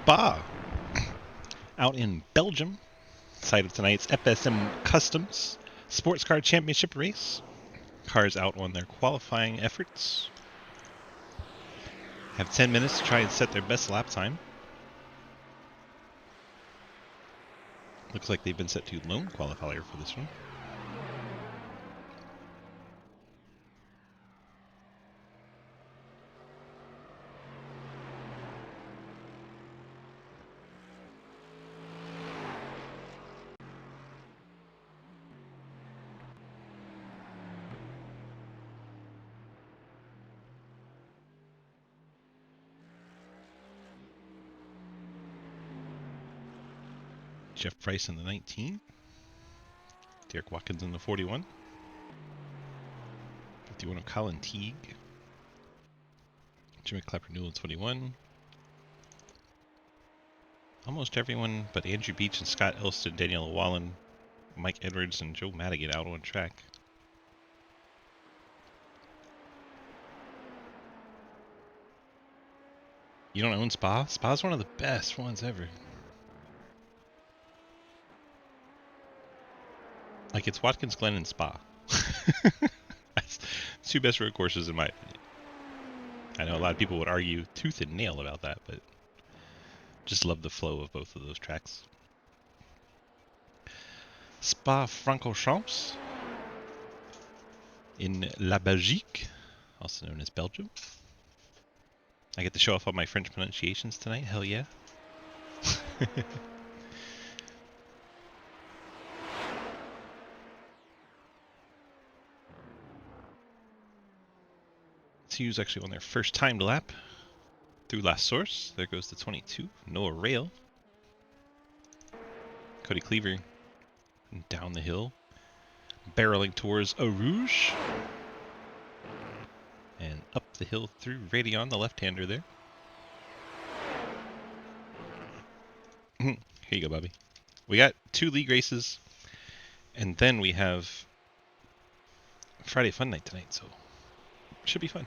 Spa out in Belgium, site of tonight's FSM Customs Sports Car Championship race. Cars out on their qualifying efforts. Have 10 minutes to try and set their best lap time. Looks like they've been set to lone qualifier for this one. Jeff Price in the 19. Derek Watkins in the 41. 51 of Colin Teague. Jimmy Clapper Newell in 21. Almost everyone but Andrew Beach and Scott Elston, Daniel Wallen, Mike Edwards, and Joe Madigan out on track. You don't own Spa? Spa's one of the best ones ever. Like, it's Watkins Glen and Spa. That's two best road courses in my opinion. I know a lot of people would argue tooth and nail about that, but just love the flow of both of those tracks. Spa-Francorchamps in La Belgique, also known as Belgium. I get to show off all my French pronunciations tonight. Hell yeah. TU's actually on their first timed lap through La Source. There goes the 22, Noah Rail. Cody Cleaver down the hill, barreling towards Eau Rouge. And up the hill through Radion, the left-hander there. Here you go, Bobby. We got 2 league races, and then we have Friday Fun Night tonight, so should be fun.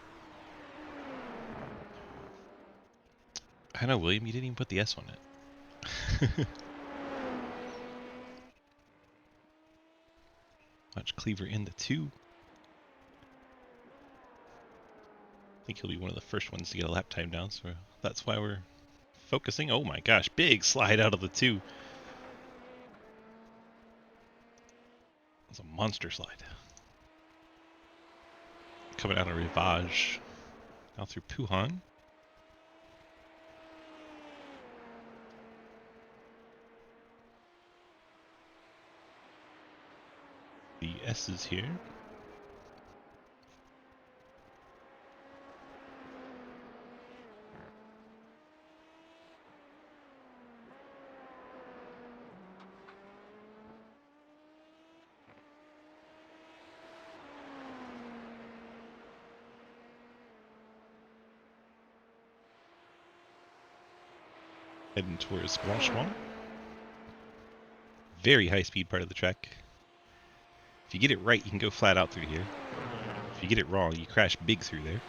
I know, William, you didn't even put the S on it. Watch Cleaver in the 2. I think he'll be one of the first ones to get a lap time down, so that's why we're focusing. Oh my gosh, big slide out of the 2. That's a monster slide. Coming out of Rivage. Now through Puhan. The S's here. Heading towards Blanchemont. Very high speed part of the track. If you get it right, you can go flat out through here. If you get it wrong, you crash big through there.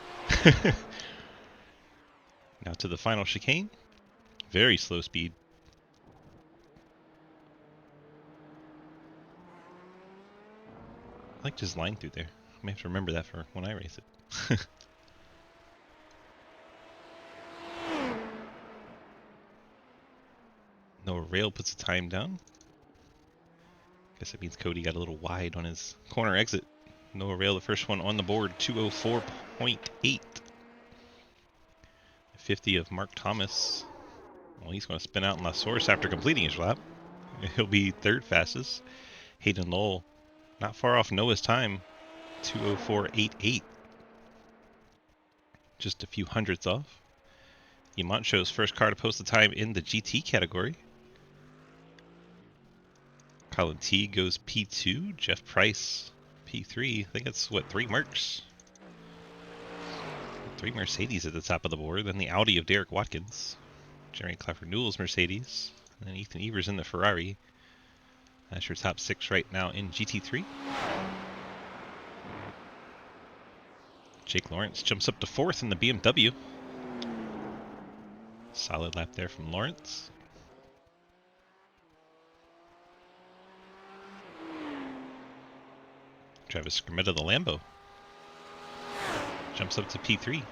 Now to the final chicane. Very slow speed. I like just line through there. I may have to remember that for when I race it. Noah Rail puts the time down. Guess that means Cody got a little wide on his corner exit. Noah Rail, the first one on the board, 204.8. 50 of Mark Thomas. Well, he's going to spin out in La Source after completing his lap. He'll be third fastest. Hayden Lowell, not far off Noah's time, 204.88. Just a few hundredths off. Yamant shows first car to post the time in the GT category. Colin T goes P2. Jeff Price P3. I think it's, what, 3 Mercs? 3 Mercedes at the top of the board. Then the Audi of Derek Watkins. Jeremy Clapper Newell's Mercedes. And then Ethan Evers in the Ferrari. That's your top 6 right now in GT3. Jake Lawrence jumps up to 4th in the BMW. Solid lap there from Lawrence. Travis Skrmetta, the Lambo, jumps up to P3.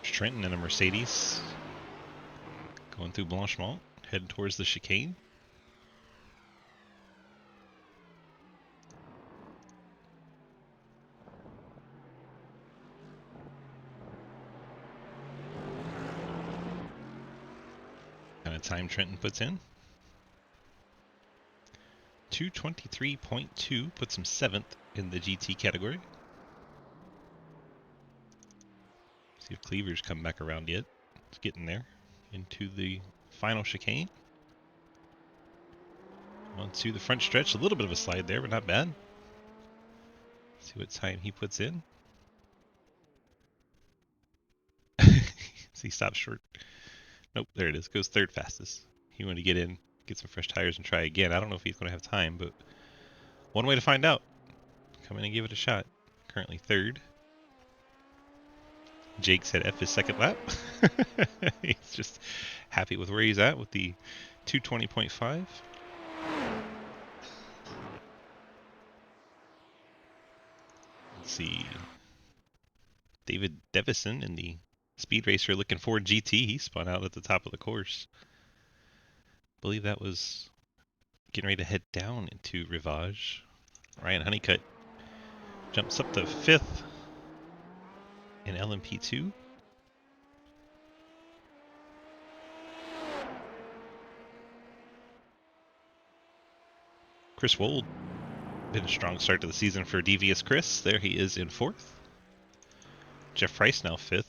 Trenton in a Mercedes going through Blanchemont, heading towards the chicane. Kind of time Trenton puts in. 2:23.2 puts him 7th in the GT category. See if Cleaver's come back around yet. It's getting there. Into the final chicane. Onto the front stretch. A little bit of a slide there, but not bad. See what time he puts in. See, stops short. Nope, there it is. Goes third fastest. He wanted to get in, get some fresh tires, and try again. I don't know if he's going to have time, but one way to find out. Come in and give it a shot. Currently third. Jake said F his second lap. He's just happy with where he's at with the 2:20.5. Let's see. David Devison in the Speed Racer looking for GT. He spun out at the top of the course. I believe that was getting ready to head down into Rivage. Ryan Honeycutt jumps up to 5th in LMP2. Chris Wold, been a strong start to the season for Devious Chris. There he is in 4th. Jeff Price now 5th.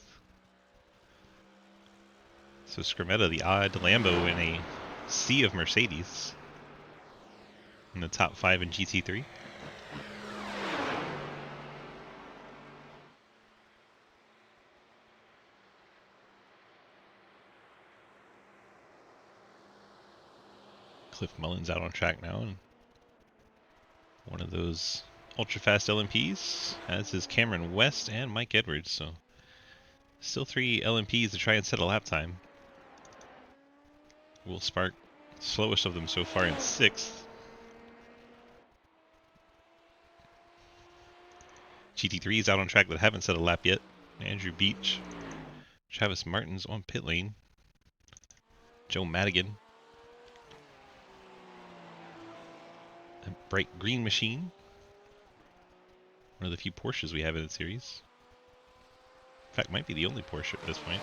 So Skrmetta, the odd Lambo in a sea of Mercedes, in the top 5 in GT3. Cliff Mullins out on track now, and one of those ultra-fast LMPs, as is Cameron West and Mike Edwards. So still 3 LMPs to try and set a lap time. Will Spark, slowest of them so far, in 6th. GT3s out on track that haven't set a lap yet. Andrew Beach. Travis Martin's on pit lane. Joe Madigan. A bright green machine. One of the few Porsches we have in the series. In fact, might be the only Porsche at this point.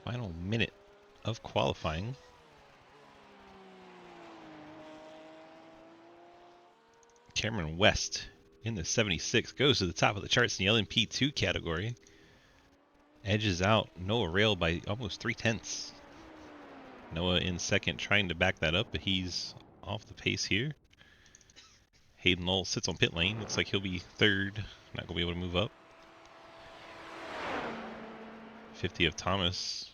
Final minute of qualifying. Cameron West in the 76 goes to the top of the charts in the LMP2 category. Edges out Noah Rail by almost 3/10. Noah in 2nd trying to back that up, but he's off the pace here. Hayden Lowell sits on pit lane. Looks like he'll be 3rd. Not going to be able to move up. 50 of Thomas.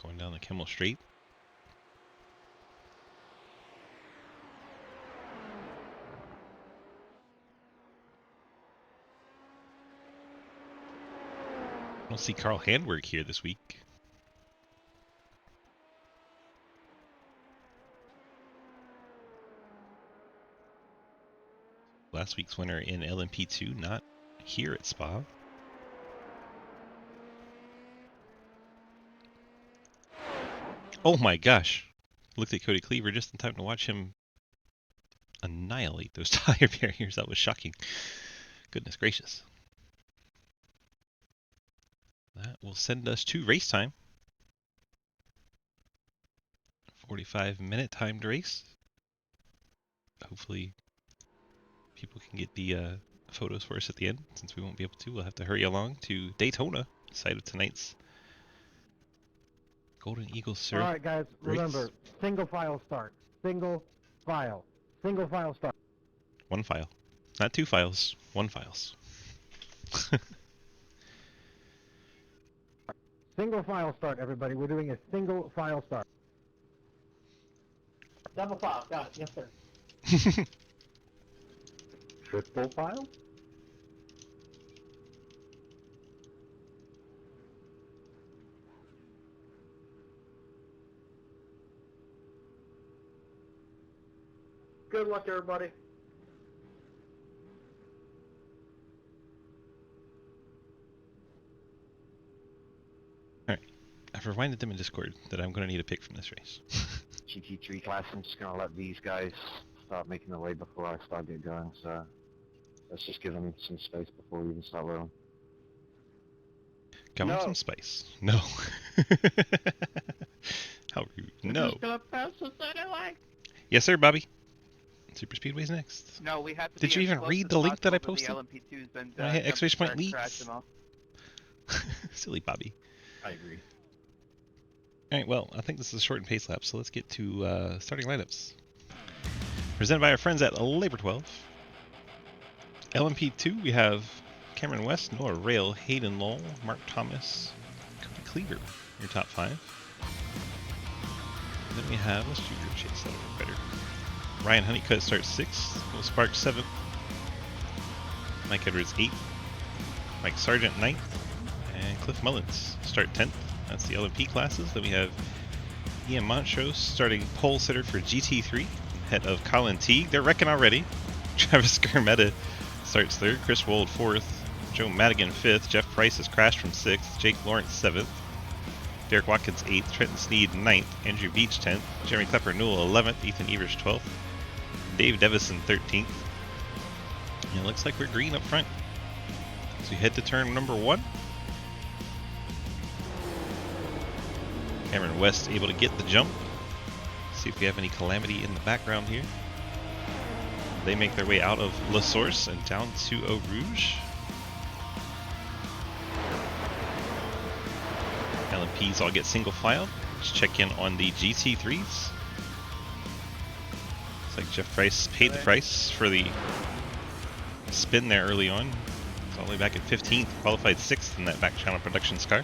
Going down the Kemmel Straight. I don't see Carl Handwerk here this week. Last week's winner in LMP2, not here at Spa. Oh my gosh. Looked at Cody Cleaver just in time to watch him annihilate those tire barriers. That was shocking. Goodness gracious. That will send us to race time. 45-minute timed race. Hopefully people can get the photos for us at the end. Since we won't be able to, we'll have to hurry along to Daytona, site of tonight's Golden Eagle syrup. Alright guys, breaks. remember, single file start. Single file. Single file start. One file. Not two files. One files. Single file start, everybody. We're doing a single file start. Double file, got it. Yes, sir. Triple file? Good luck, everybody. Alright. I've reminded them in Discord that I'm going to need a pick from this race. GT3 class, I'm just gonna let these guys start making their way before I start getting going, so let's just give them some space before we even start rolling. Come on, No. some spice. No. How rude. No. Just gonna pass us anyway. Yes, sir, Bobby. Super Speedway's next. No, we have to. Did be you as even close read as the link that I possible to posted? The LMP2's been When I hit exclamation point start leaks? crashing off. Silly Bobby. I agree. Alright, well, I think this is a shortened pace lap, so let's get to starting lineups. Presented by our friends at Labor 12. LMP2, we have Cameron West, Noah Rail, Hayden Lowell, Mark Thomas, Cody Cleaver, your top 5. And then we have, let's do your chase, that'll work better. Ryan Honeycutt starts 6th, Will Sparks 7th, Mike Edwards 8th, Mike Sargent 9th, and Cliff Mullins start 10th. That's the LMP classes. Then we have Ian Montrose starting pole sitter for GT3, head of Colin Teague. They're wrecking already. Travis Scarmetta starts 3rd, Chris Wold 4th, Joe Madigan 5th, Jeff Price has crashed from 6th, Jake Lawrence 7th, Derek Watkins 8th, Trenton Sneed 9th, Andrew Beach 10th, Jeremy Klepper Newell 11th, Ethan Evers 12th, Dave Devison 13th. And it looks like we're green up front. So we head to turn number 1. Cameron West able to get the jump. See if we have any calamity in the background here. They make their way out of La Source and down to Eau Rouge. LMPs all get single file. Let's check in on the GT3s. Looks like Jeff Price paid the price for the spin there early on. It's all the way back at 15th, qualified 6th in that back channel productions car.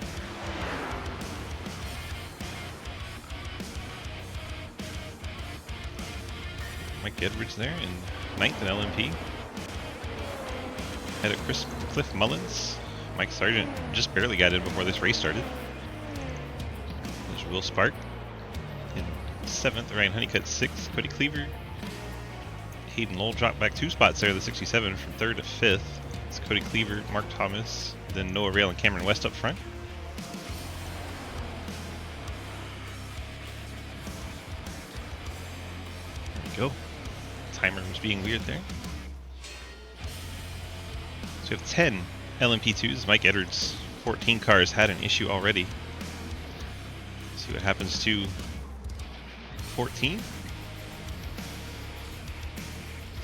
Mike Edwards there in 9th in LMP. Had a Cliff Mullins. Mike Sargent just barely got in before this race started. There's Will Spark in 7th. Ryan Honeycutt 6th. Cody Cleaver. Hayden Lowell dropped back 2 spots there, the 67 from 3rd to 5th. It's Cody Cleaver, Mark Thomas, then Noah Rail and Cameron West up front. There we go. Timer was being weird there. So we have 10 LMP2s. Mike Edwards, 14 cars had an issue already. See what happens to 14. See,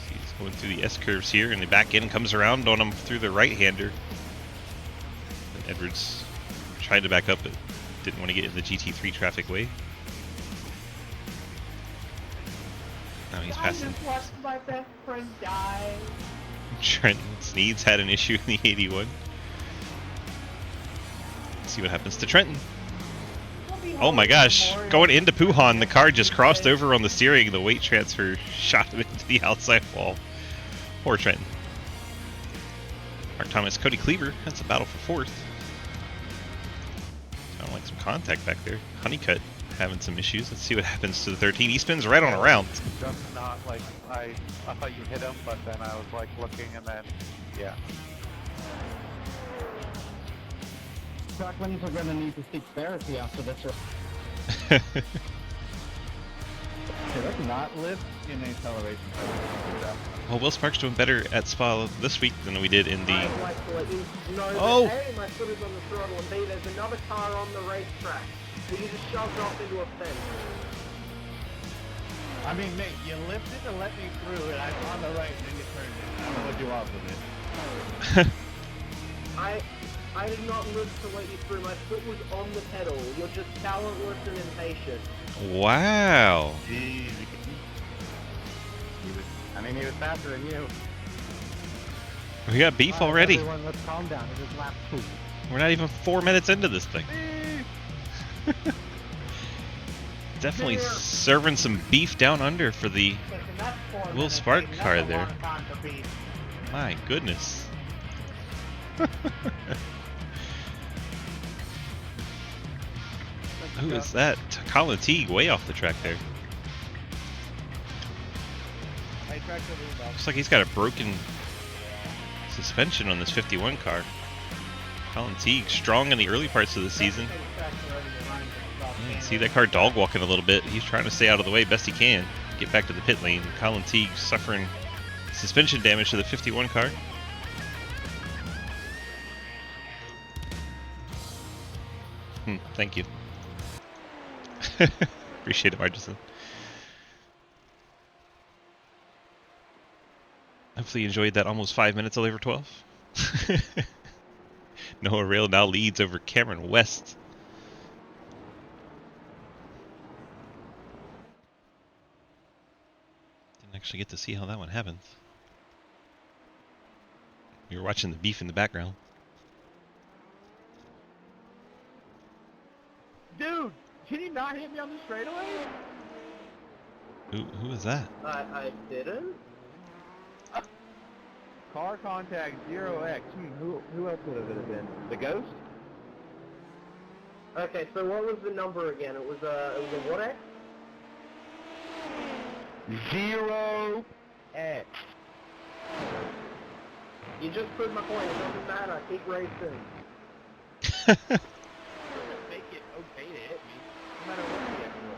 he's going through the S-curves here, and the back end comes around on him through the right-hander. And Edwards tried to back up, but didn't want to get in the GT3 traffic way. Now he's passing. I just watched my best friend die. Trenton Sneeds had an issue in the 81. Let's see what happens to Trenton. Oh my gosh, going into Puhan, the car just crossed over on the steering. The weight transfer shot him into the outside wall. Poor Trenton. Mark Thomas, Cody Cleaver, that's a battle for 4th. Sound like some contact back there. Honeycutt having some issues. Let's see what happens to the 13. He spins right on around. Just not like I thought you hit him, but then I was like looking, and then yeah. Truckmans are going to need to seek therapy after this. Okay, let's not live in acceleration. Well, Will Sparks doing better at Spa this week than we did in the... I'd like to let you know that Oh! A, my foot is on the throttle, and B, there's another car on the racetrack. So you just shoved off into a fence. I mean, mate, you lifted to let me through, and I'm on the right, and then you turned it. I don't know what you want with it. I did not live to let you through. My foot was on the pedal. You're just talentless and impatient. Wow. Jeez. He was faster than you. We got beef Alright, already. Everyone, let's calm down. It is lap 2. We're not even 4 minutes into this thing. Definitely Beer. serving some beef down under for the Listen, that's 4 Will minutes, Spark baby. car That's a there. lot of time for beef. My goodness. Who is that? Colin Teague way off the track there. Looks like he's got a broken suspension on this 51 car. Colin Teague strong in the early parts of the season. Yeah, see that car dog walking a little bit. He's trying to stay out of the way best he can. Get back to the pit lane. Colin Teague suffering suspension damage to the 51 car. Thank you. Appreciate it, Margison. Hopefully you enjoyed that almost 5 minutes of over 12. Noah Rail now leads over Cameron West. Didn't actually get to see how that one happened. You were watching the beef in the background. Dude, can you not hit me on the straightaway? Who is that? I didn't? Car contact 0x. Who else would it have been? The Ghost? Okay, so what was the number again? It was a what X? 0x. You just proved my point. It doesn't matter. Keep racing. Make it okay to hit me, no matter what you hit for.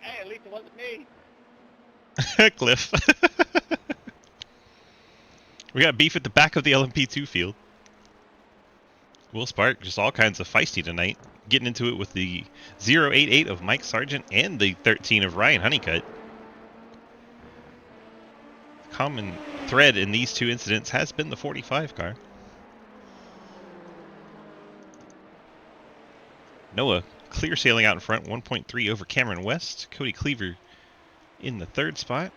Hey, at least it wasn't me. Cliff. We got beef at the back of the LMP2 field. Will Spark just all kinds of feisty tonight. Getting into it with the 088 of Mike Sargent and the 13 of Ryan Honeycutt. Common thread in these two incidents has been the 45 car. Noah clear sailing out in front, 1.3 over Cameron West. Cody Cleaver in the third spot.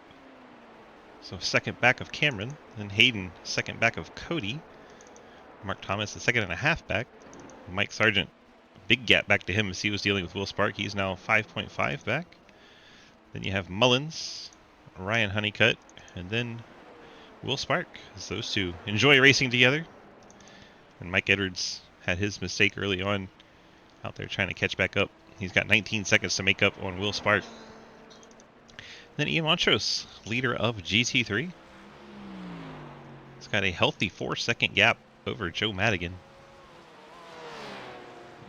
So second back of Cameron. Then Hayden second back of Cody. Mark Thomas the second and a half back. Mike Sargent, big gap back to him as he was dealing with Will Spark. He's now 5.5 back. Then you have Mullins, Ryan Honeycutt, and then Will Spark as those two enjoy racing together. And Mike Edwards had his mistake early on out there trying to catch back up. He's got 19 seconds to make up on Will Spark. Then Ian Montrose, leader of GT3. He's got a healthy 4-second gap over Joe Madigan.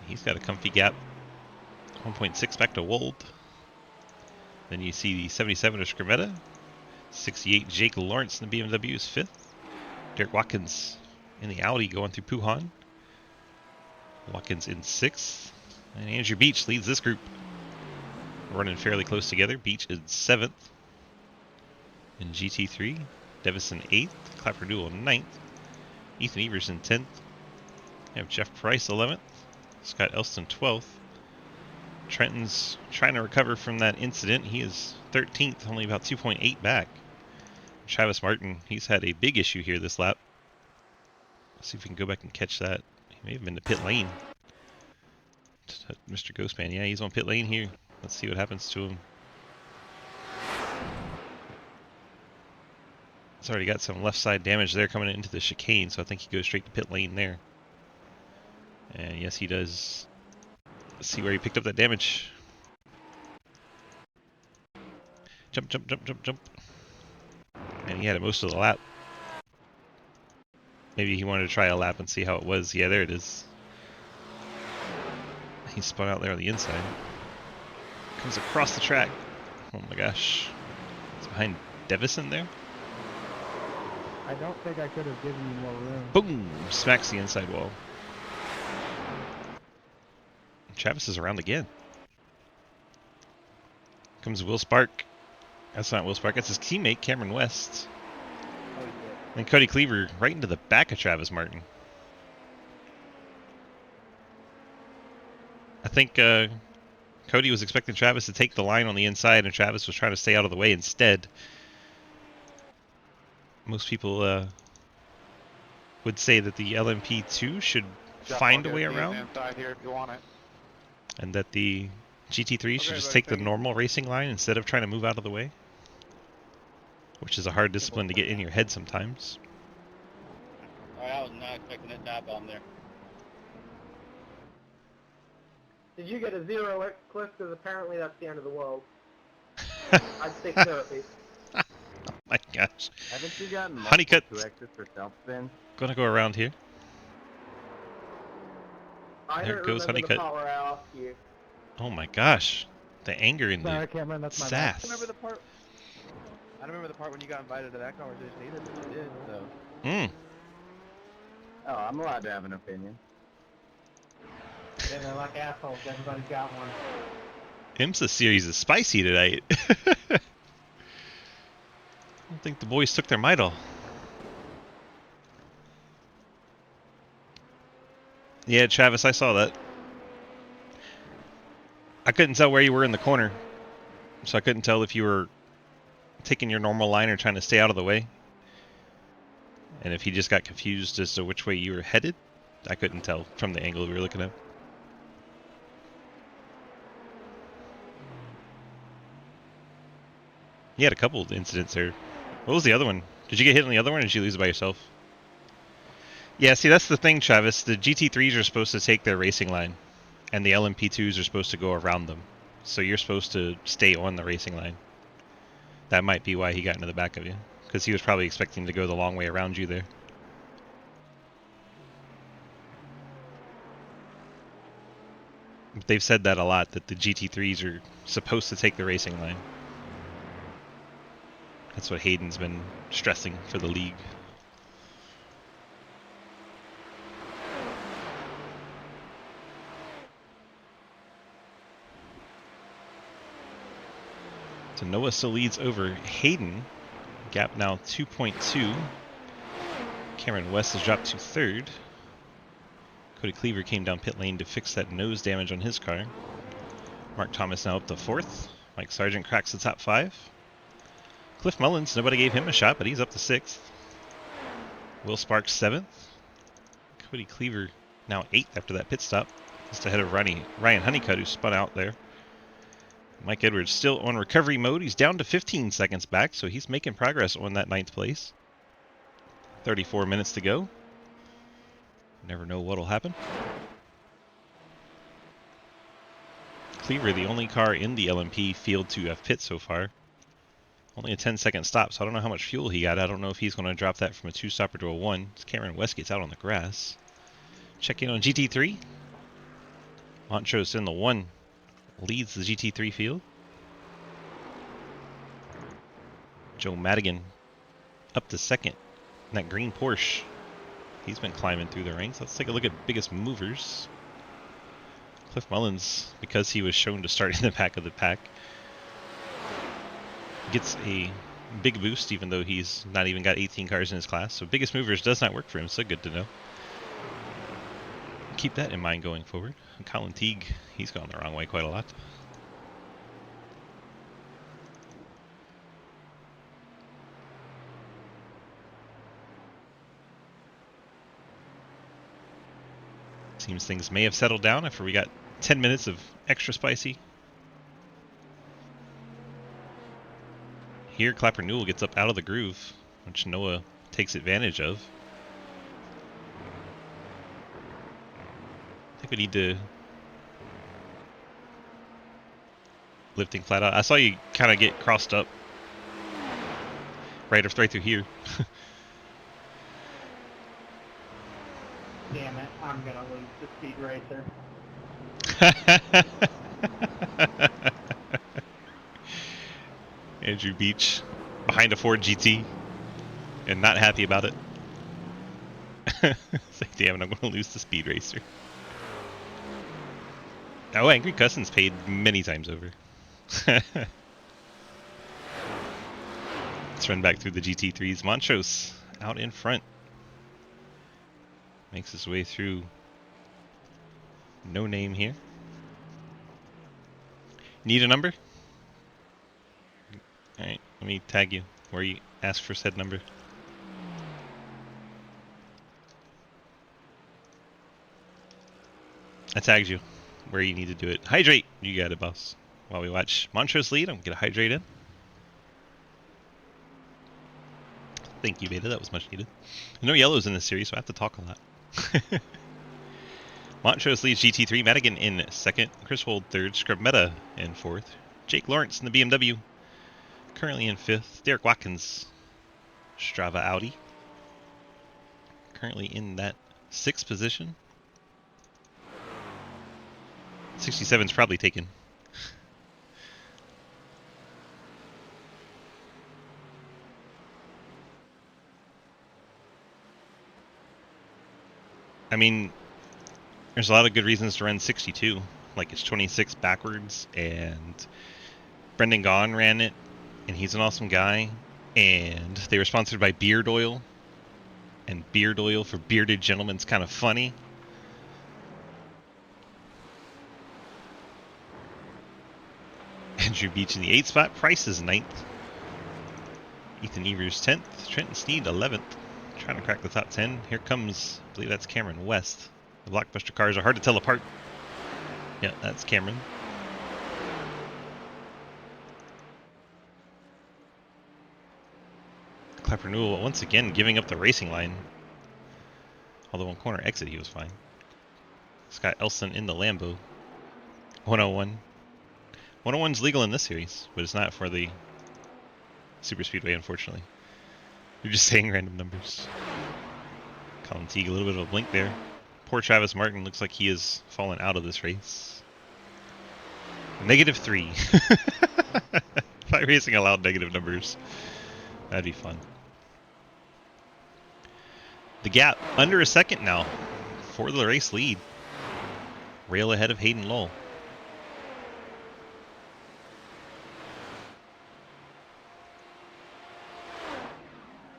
He's got a comfy gap, 1.6 back to Wold. Then you see the 77 of Scrimmetta. 68 Jake Lawrence in the BMW is 5th. Derek Watkins in the Audi going through Puhan. Watkins in 6th. And Andrew Beach leads this group. Running fairly close together. Beach is 7th in GT3. Devison 8th. Clapper Newell 9th. Ethan Everson 10th. You have Jeff Price 11th. Scott Elston 12th. Trenton's trying to recover from that incident. He is 13th, only about 2.8 back. Travis Martin, he's had a big issue here this lap. Let's see if we can go back and catch that. He may have been to pit lane. Mr. Ghostman, yeah, he's on pit lane here. Let's see what happens to him. He's already got some left side damage there coming into the chicane, so I think he goes straight to pit lane there. And yes, he does. Let's see where he picked up that damage. Jump, jump, jump, jump, jump. And he had it most of the lap. Maybe he wanted to try a lap and see how it was. Yeah, there it is. He spun out there on the inside. Comes across the track. Oh my gosh. It's behind Devison there. I don't think I could have given you more room. Boom! Smacks the inside wall. Travis is around again. Comes Will Spark. That's not Will Spark, that's his teammate, Cameron West. Oh, And Cody Cleaver right into the back of Travis Martin. I think Cody was expecting Travis to take the line on the inside, and Travis was trying to stay out of the way instead. Most people would say that the LMP2 should Jeff, find I'll a way get you around, inside here if you want it. and that the GT3 should Okay, just buddy, take the thank you. normal racing line instead of trying to move out of the way, which is a hard discipline to get in your head sometimes. Alright, I was not expecting that dive bomb there. Did you get a 0, Cliff? Because apparently that's the end of the world. I'd take therapy. Oh my gosh. Haven't you gotten Honeycutt. multiple 2X's for self spin? Gonna go around here. I There don't goes remember the Honeycutt. power I asked you. Oh my gosh. The anger in Sorry, the Cameron, that's my sass. Remember the part? I don't remember the part when you got invited to that conversation either, but you did, so. Mm. Oh, I'm allowed to have an opinion. Yeah, they're like assholes. Everybody's got one. IMSA series is spicy tonight. I don't think the boys took their Midol. Yeah, Travis, I saw that. I couldn't tell where you were in the corner, so I couldn't tell if you were taking your normal line or trying to stay out of the way. And if he just got confused as to which way you were headed, I couldn't tell from the angle we were looking at. You had a couple of incidents there. What was the other one? Did you get hit on the other one, or did you lose it by yourself? Yeah, see, that's the thing, Travis. The GT3s are supposed to take their racing line, and the LMP2s are supposed to go around them. So you're supposed to stay on the racing line. That might be why he got into the back of you, because he was probably expecting to go the long way around you there. But they've said that a lot, that the GT3s are supposed to take the racing line. That's what Hayden's been stressing for the league. So Noah still leads over Hayden. Gap now 2.2. Cameron West has dropped to third. Cody Cleaver came down pit lane to fix that nose damage on his car. Mark Thomas now up to fourth. Mike Sargent cracks the top 5. Cliff Mullins, nobody gave him a shot, but he's up to 6th. Will Sparks 7th. Cody Cleaver now 8th after that pit stop. Just ahead of Ryan Honeycutt, who spun out there. Mike Edwards still on recovery mode. He's down to 15 seconds back, so he's making progress on that 9th place. 34 minutes to go. Never know what'll happen. Cleaver, the only car in the LMP field to have pit so far. Only a 10-second stop, so I don't know how much fuel he got. I don't know if he's going to drop that from a 2-stopper to a 1. As Cameron West gets out on the grass. Check in on GT3. Montrose in the 1. Leads the GT3 field. Joe Madigan up to 2nd. In that green Porsche. He's been climbing through the ranks. Let's take a look at biggest movers. Cliff Mullins, because he was shown to start in the back of the pack, gets a big boost even though he's not even got 18 cars in his class. So biggest movers does not work for him, so good to know. Keep that in mind going forward. And Colin Teague, he's gone the wrong way quite a lot. Seems things may have settled down after we got 10 minutes of extra spicy. Here, Clapper Newell gets up out of the groove, which Noah takes advantage of. I think we need to... Lifting flat out. I saw you kind of get crossed up. Right through here. Damn it, I'm gonna lose the speed racer. Andrew Beach behind a Ford GT and not happy about it. It's like, damn it, I'm going to lose the Speed Racer. Oh, Angry Cousins paid many times over. Let's run back through the GT3s. Montrose out in front. Makes his way through No Name here. Need a number? Alright, let me tag you where you ask for said number. I tagged you where you need to do it. Hydrate! You got it, boss. While we watch Montrose lead, I'm going to hydrate in. Thank you, Beta. That was much needed. No yellows in this series, so I have to talk a lot. Montrose leads GT3. Madigan in second. Chris Wold third. Scrub Meta in fourth. Jake Lawrence in the BMW. Currently in fifth. Derek Watkins. Strava Audi. Currently in that sixth position. 67's probably taken. I mean, there's a lot of good reasons to run 62. Like, it's 26 backwards, and Brendan Gaughan ran it, and he's an awesome guy. And they were sponsored by Beard Oil, and Beard Oil for bearded gentlemen's kind of funny. Andrew Beach in the 8th spot. Price is 9th. Ethan Evers 10th. Trenton Sneed 11th. Trying to crack the top 10. Here comes, I believe that's Cameron West. The Blockbuster cars are hard to tell apart. Yeah, that's Cameron. Clapper Newell once again giving up the racing line. Although on corner exit he was fine. Scott Elson in the Lambo. 101. 101's legal in this series, but it's not for the Super Speedway, unfortunately. You're just saying random numbers. Colin Teague, a little bit of a blink there. Poor Travis Martin looks like he has fallen out of this race. -3. If iRacing allowed negative numbers, that'd be fun. The gap under a second now for the race lead. Rail ahead of Hayden Lowell.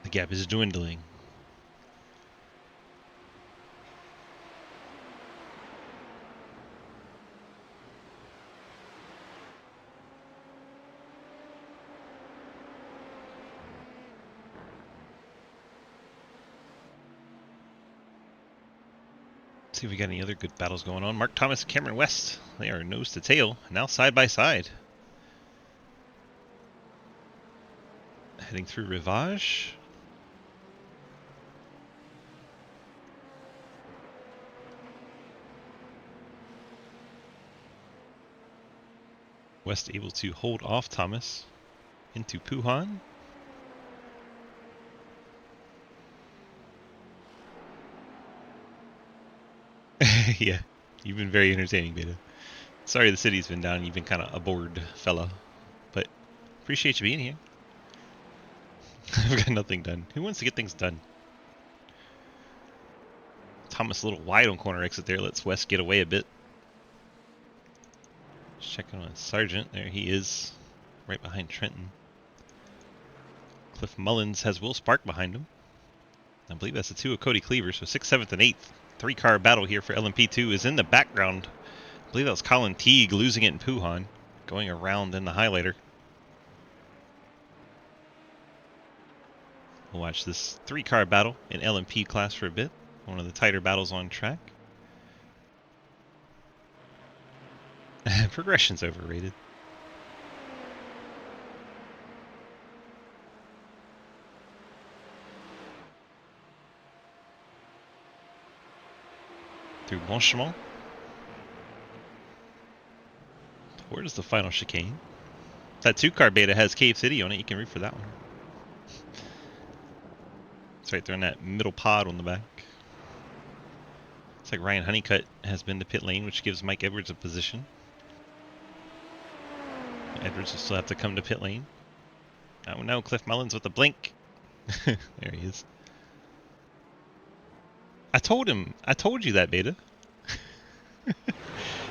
The gap is dwindling. Let's see if we got any other good battles going on. Mark Thomas, Cameron West. They are nose to tail, now side by side. Heading through Rivage. West able to hold off Thomas into Puhan. Yeah, you've been very entertaining, Beta. Sorry the city's been down. You've been kind of a bored fella, but appreciate you being here. I've got nothing done. Who wants to get things done? Thomas a little wide on corner exit there. Lets West get away a bit. Just checking on Sargent. There he is, right behind Trenton. Cliff Mullins has Will Spark behind him. I believe that's the 2 of Cody Cleaver, so 6th, 7th, and 8th. 3-car battle here for LMP2 is in the background. I believe that was Colin Teague losing it in Puhan, going around in the highlighter. We'll watch this 3-car battle in LMP class for a bit. One of the tighter battles on track. Progression's overrated. Through Bonchemont. Towards the final chicane. That 2-car Beta has Cave City on it. You can root for that one. It's right there in that middle pod on the back. It's like Ryan Honeycutt has been to pit lane, which gives Mike Edwards a position. Edwards will still have to come to pit lane. Oh no, Cliff Mullins with the blink. There he is. I told you that, Beta.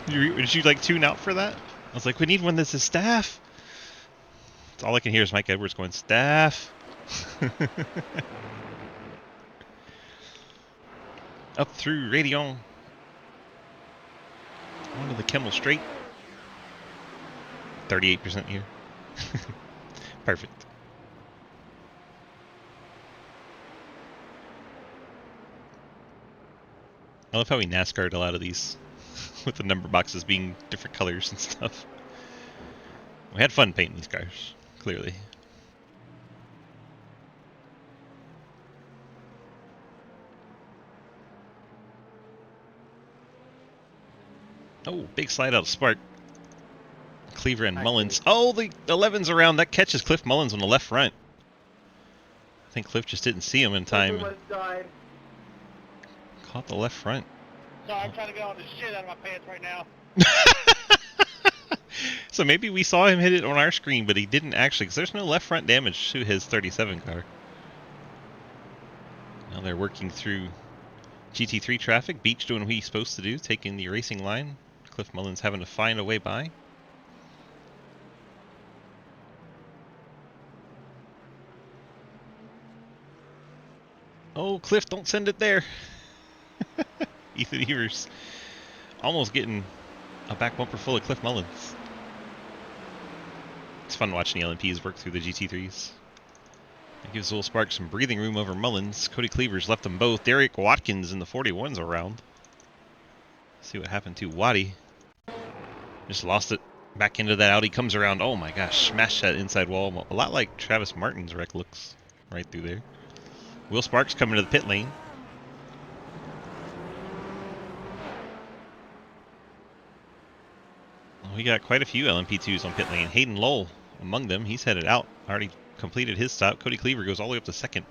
Did you like tune out for that? I was like, we need one that's a staff. That's all I can hear is Mike Edwards going, staff. Up through Radion. Onto the Kemmel Straight. 38% here. Perfect. I love how we NASCAR'd a lot of these with the number boxes being different colors and stuff. We had fun painting these cars, clearly. Oh, big slide out of Spark. Cleaver and Mullins. Oh, the 11's around. That catches Cliff Mullins on the left front. I think Cliff just didn't see him in time. Almost died. Caught the left front. Sorry, I'm trying to get all this shit out of my pants right now. So maybe we saw him hit it on our screen, but he didn't actually, because there's no left front damage to his 37 car. Now they're working through GT3 traffic. Beach doing what he's supposed to do, taking the racing line. Cliff Mullins having to find a way by. Oh, Cliff, don't send it there. Ethan Evers almost getting a back bumper full of Cliff Mullins. It's fun watching the LMPs work through the GT3s. It gives Will Spark some breathing room over Mullins. Cody Cleaver's left them both. Derek Watkins in the 41's around. See what happened to Waddy. Just lost it back into that Audi. Comes around. Oh my gosh, smashed that inside wall. A lot like Travis Martin's wreck looks right through there. Will Sparks coming to the pit lane. We got quite a few LMP2s on pit lane. Hayden Lowell among them. He's headed out. Already completed his stop. Cody Cleaver goes all the way up to second.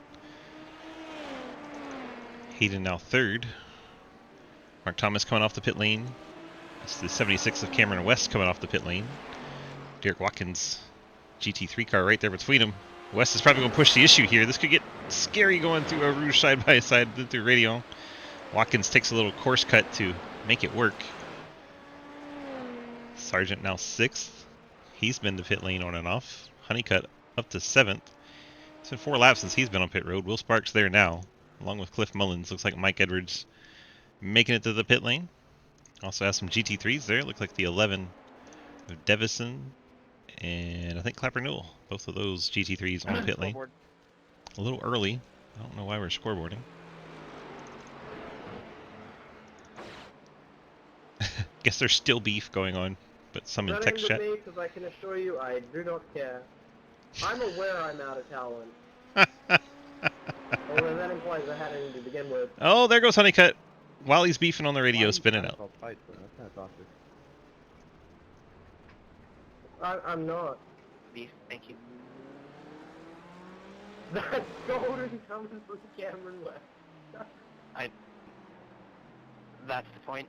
Hayden now third. Mark Thomas coming off the pit lane. It's the 76 of Cameron West coming off the pit lane. Derek Watkins, GT3 car right there between them. West is probably going to push the issue here. This could get scary going through a Rouge side by side through Radion. Watkins takes a little course cut to make it work. Sargent now 6th. He's been to pit lane on and off. Honeycutt up to 7th. It's been 4 laps since he's been on pit road. Will Sparks there now, along with Cliff Mullins. Looks like Mike Edwards making it to the pit lane. Also has some GT3s there. Looks like the 11 of Devison and I think Clapper Newell. Both of those GT3s on the pit lane. A little early. I don't know why we're scoreboarding. Guess there's still beef going on, but some in text chat. Because I can assure you, I do not care. I'm aware I'm out of talent. Although that implies I had any to begin with. Oh, there goes Honeycutt. While he's beefing on the radio, spinning out. I'm not. Beef, thank you. That's golden coming from Cameron West. That's the point.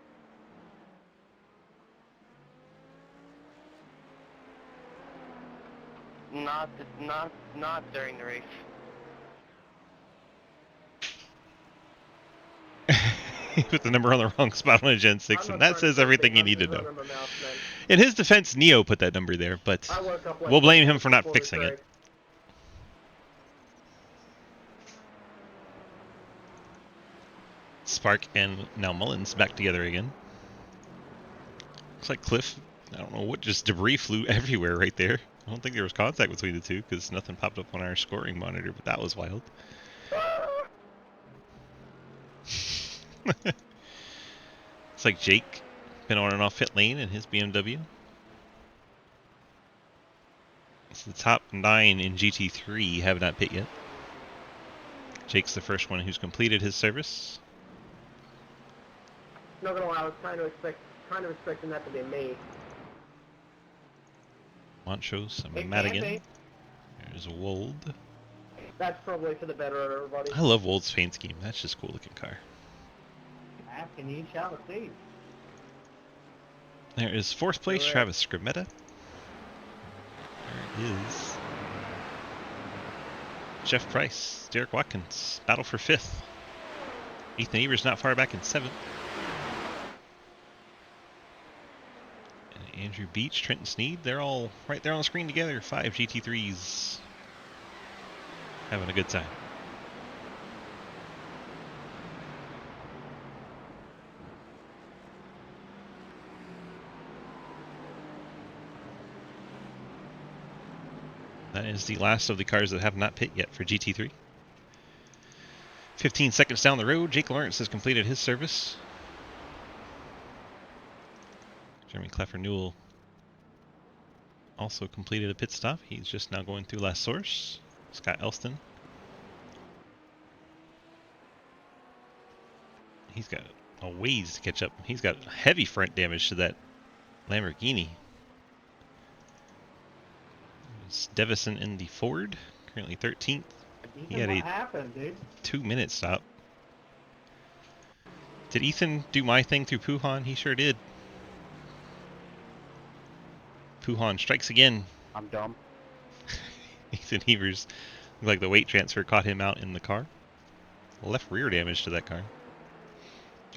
Not during the race. He put the number on the wrong spot on a Gen 6, and that says everything you need to know. In his defense, Neo put that number there, but we'll blame him for not fixing it. Spark and now Mullins back together again. Looks like Cliff, I don't know what, just debris flew everywhere right there. I don't think there was contact between the two because nothing popped up on our scoring monitor, but that was wild. It's like Jake been on and off pit lane in his BMW. It's the top 9 in GT3 have not pit yet. Jake's the first one who's completed his service. Not gonna lie, I was kind of expecting that to be me. Montrose and Madigan. There's Wold. That's probably for the better of everybody. I love Wold's paint scheme. That's just a cool looking car. Can you shall see? There is 4th place, Correct. Travis Scrimmetta. There is Jeff Price, Derek Watkins, battle for 5th. Ethan Evers not far back in 7th. And Andrew Beach, Trenton Sneed, they're all right there on the screen together. 5 GT3s. Having a good time. That is the last of the cars that have not pit yet for GT3. 15 seconds down the road, Jake Lawrence has completed his service. Jeremy Cleffer-Newell also completed a pit stop. He's just now going through last source. Scott Elston. He's got a ways to catch up. He's got heavy front damage to that Lamborghini. It's Devison in the Ford, currently 13th. He had What a happened, dude? 2-minute stop. Did Ethan do my thing through Puhan? He sure did. Puhan strikes again. I'm dumb. Ethan Evers, looked like the weight transfer caught him out in the car. Left rear damage to that car.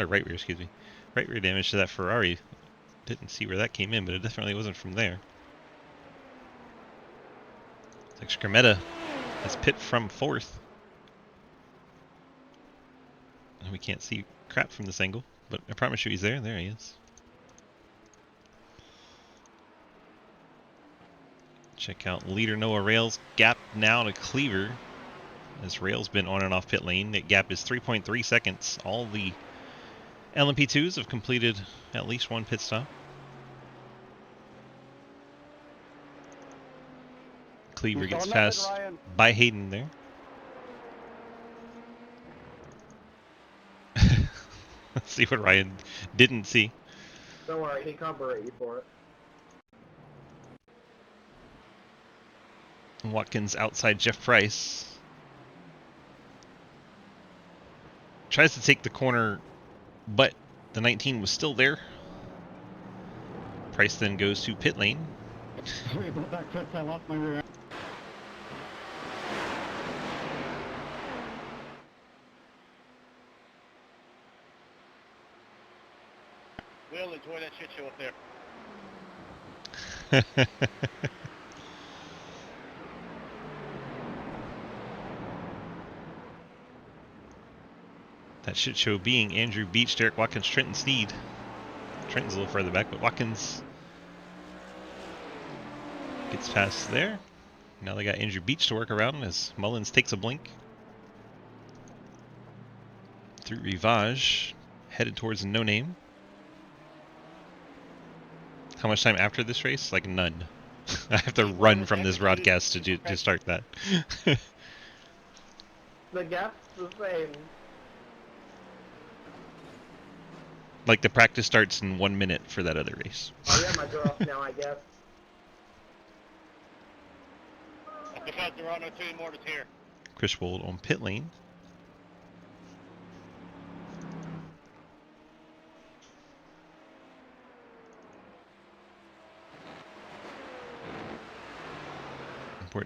Or right rear, excuse me. Right rear damage to that Ferrari. Didn't see where that came in, but it definitely wasn't from there. It's like Skrmeta has pit from 4th. And we can't see crap from this angle, but I promise you he's there. There he is. Check out leader Noah Rails. Gap now to Cleaver. As Rails been on and off pit lane. That gap is 3.3 seconds. All the LMP2s have completed at least one pit stop. Cleaver gets passed by Hayden there. Let's see what Ryan didn't see. Don't worry, he can't berate you for it. Watkins outside Jeff Price. Tries to take the corner, but the 19 was still there. Price then goes to pit lane. Sorry about that, Chris. I lost my rear. We'll enjoy that shit show up there. That shit show being Andrew Beach, Derek Watkins, Trenton Sneed. Trenton's a little further back, but Watkins gets past there. Now they got Andrew Beach to work around as Mullins takes a blink. Through Rivage, headed towards No Name. How much time after this race? Like none. I have to run from this broadcast to start that. The gap's the same. Like the practice starts in 1 minute for that other race. Oh yeah, my girl now, I guess. That's because there are no two mortars here. Chris Wold on pit lane.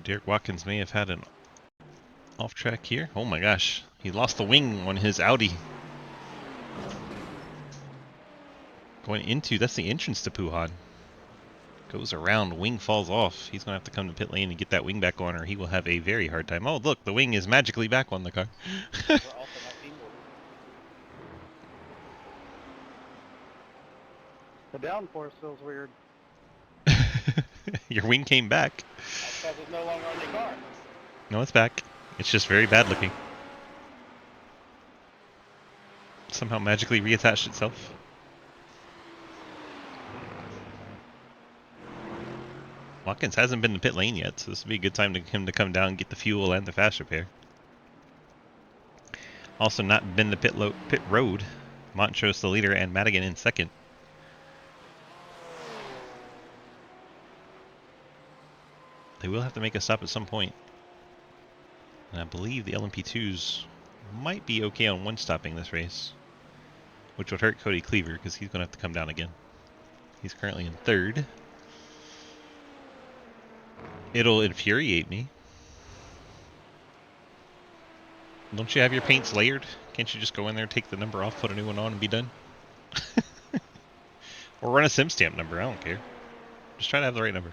Derek Watkins may have had an off track here. Oh my gosh, he lost the wing on his Audi. Going into, that's the entrance to Puhan. Goes around, wing falls off. He's going to have to come to pit lane and get that wing back on, or he will have a very hard time. Oh look, the wing is magically back on the car. We're also not team mortars. The downforce feels weird. Your wing came back. That's because it's no longer on your car. No, it's back. It's just very bad looking. Somehow magically reattached itself. Watkins hasn't been to pit lane yet, so this would be a good time for him to come down and get the fuel and the fast repair. Also not been to pit road. Montrose the leader and Madigan in second. They will have to make a stop at some point. And I believe the LMP2s might be okay on one stopping this race, which would hurt Cody Cleaver because he's going to have to come down again. He's currently in third. It'll infuriate me. Don't you have your paints layered? Can't you just go in there, take the number off, put a new one on, and be done? Or run a sim stamp number, I don't care. Just try to have the right number.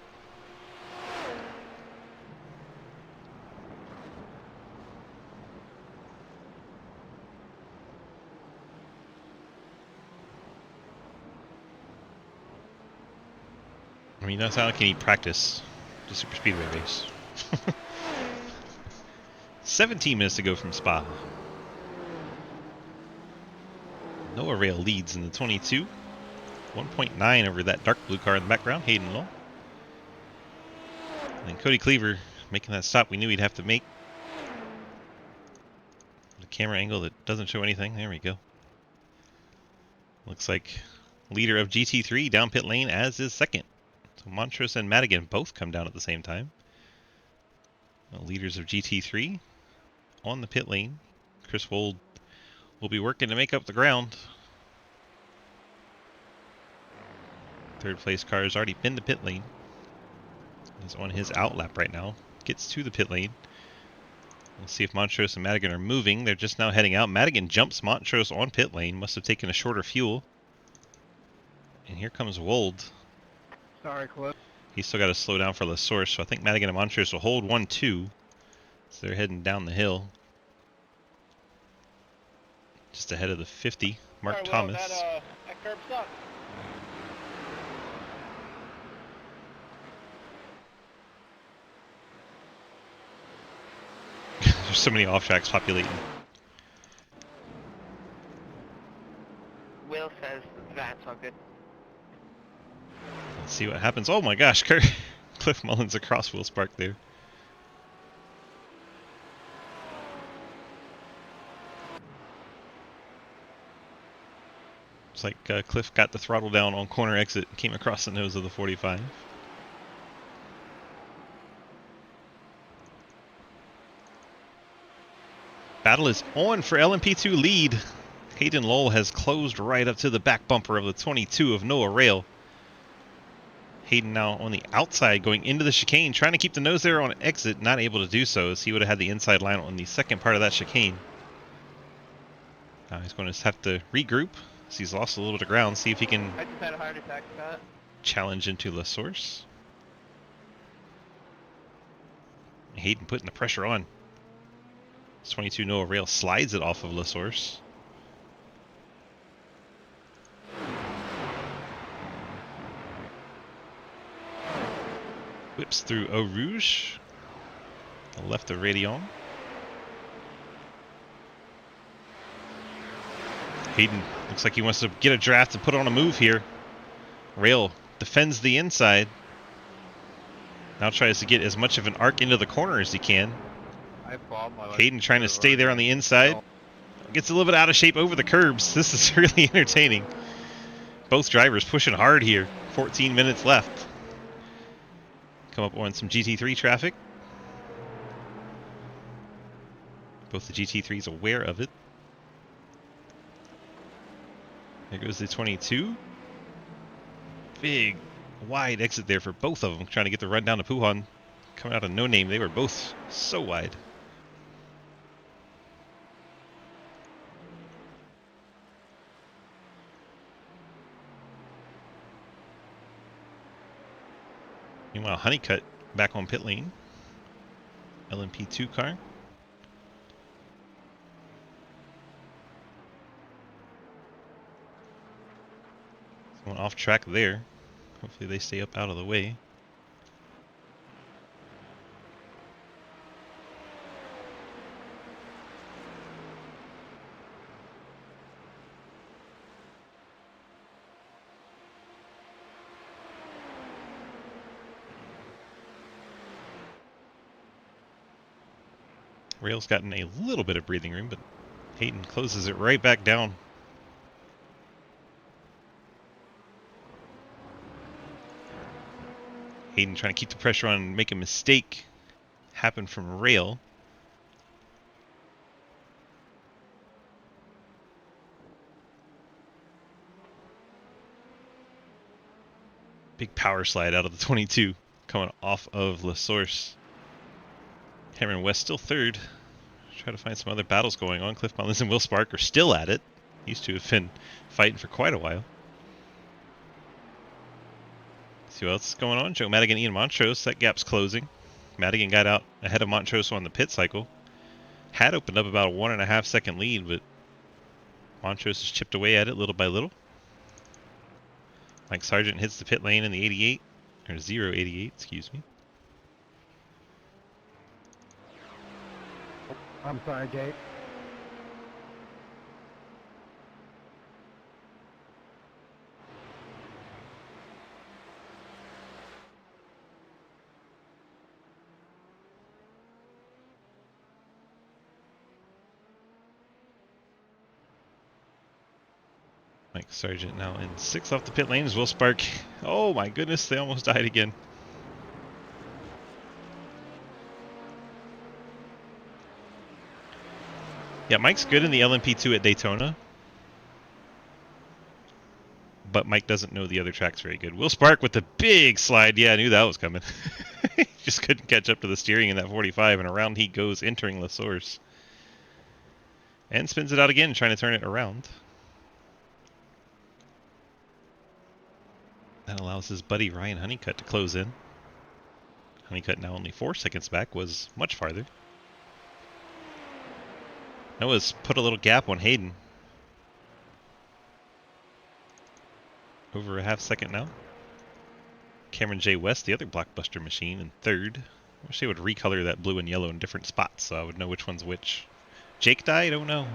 I mean, that's how can he practice the super speedway race? 17 minutes to go from Spa. Noah Rail leads in the 22. 1.9 over that dark blue car in the background, Hayden Law. And Cody Cleaver making that stop we knew he'd have to make. The camera angle that doesn't show anything. There we go. Looks like leader of GT3 down pit lane, as is second. So Montrose and Madigan both come down at the same time. The leaders of GT3 on the pit lane. Chris Wold will be working to make up the ground. Third place car has already been to pit lane. He's on his out lap right now. Gets to the pit lane. We'll see if Montrose and Madigan are moving. They're just now heading out. Madigan jumps Montrose on pit lane. Must have taken a shorter fuel. And here comes Wold. Sorry, Cliff. He's still got to slow down for La Source, so I think Madigan and Montrose will hold 1-2. So they're heading down the hill. Just ahead of the 50, Mark Alright, Thomas. Well, that curb sucked. There's so many off tracks populating. Will says that's all good. Let's see what happens. Oh my gosh, Cliff Mullins across Will Spark there. Looks like Cliff got the throttle down on corner exit and came across the nose of the 45. Battle is on for LMP2 lead. Hayden Lowell has closed right up to the back bumper of the 22 of Noah Rail. Hayden now on the outside going into the chicane, trying to keep the nose there on exit, not able to do so as he would have had the inside line on the second part of that chicane. Now he's going to have to regroup as he's lost a little bit of ground, see if he can I just had a heart attack, Scott. challenge into La Source. Hayden putting the pressure on. This 22 Noah Rail slides it off of La Source. Whips through Eau Rouge. The left of Radion. Hayden looks like he wants to get a draft and put on a move here. Rail defends the inside. Now tries to get as much of an arc into the corner as he can. I bombed my Hayden trying to stay there on the inside. Gets a little bit out of shape over the curbs. This is really entertaining. Both drivers pushing hard here. 14 minutes left. Come up on some GT3 traffic. Both the GT3s aware of it. There goes the 22. Big, wide exit there for both of them, trying to get the run down to Puhan. Coming out of no name, they were both so wide. Meanwhile, Honeycutt back on pit lane. LMP2 car. Someone off track there. Hopefully they stay up out of the way. Rail's gotten a little bit of breathing room, but Hayden closes it right back down. Hayden trying to keep the pressure on and make a mistake happen from Rail. Big power slide out of the 22 coming off of La Source. Cameron West still third. Try to find some other battles going on. Cliff Mullins and Will Spark are still at it. These two have been fighting for quite a while. See what else is going on. Joe Madigan, Ian Montrose. That gap's closing. Madigan got out ahead of Montrose on the pit cycle. Had opened up about a 1.5 second lead, but Montrose has chipped away at it little by little. Mike Sargent hits the pit lane in the 88, or 088, excuse me. I'm sorry, Jake. Mike Sargent now in 6th off the pit lanes. Will Spark. Oh my goodness, they almost died again. Yeah, Mike's good in the LMP2 at Daytona. But Mike doesn't know the other tracks very good. Will Spark with the big slide. Yeah, I knew that was coming. Just couldn't catch up to the steering in that 45, and around he goes, entering La Source. And spins it out again, trying to turn it around. That allows his buddy Ryan Honeycutt to close in. Honeycutt now only 4 seconds back, was much farther. Noah's put a little gap on Hayden. Over a half second now. Cameron J. West, the other blockbuster machine, in 3rd. I wish they would recolor that blue and yellow in different spots so I would know which one's which. Jake died? I don't know.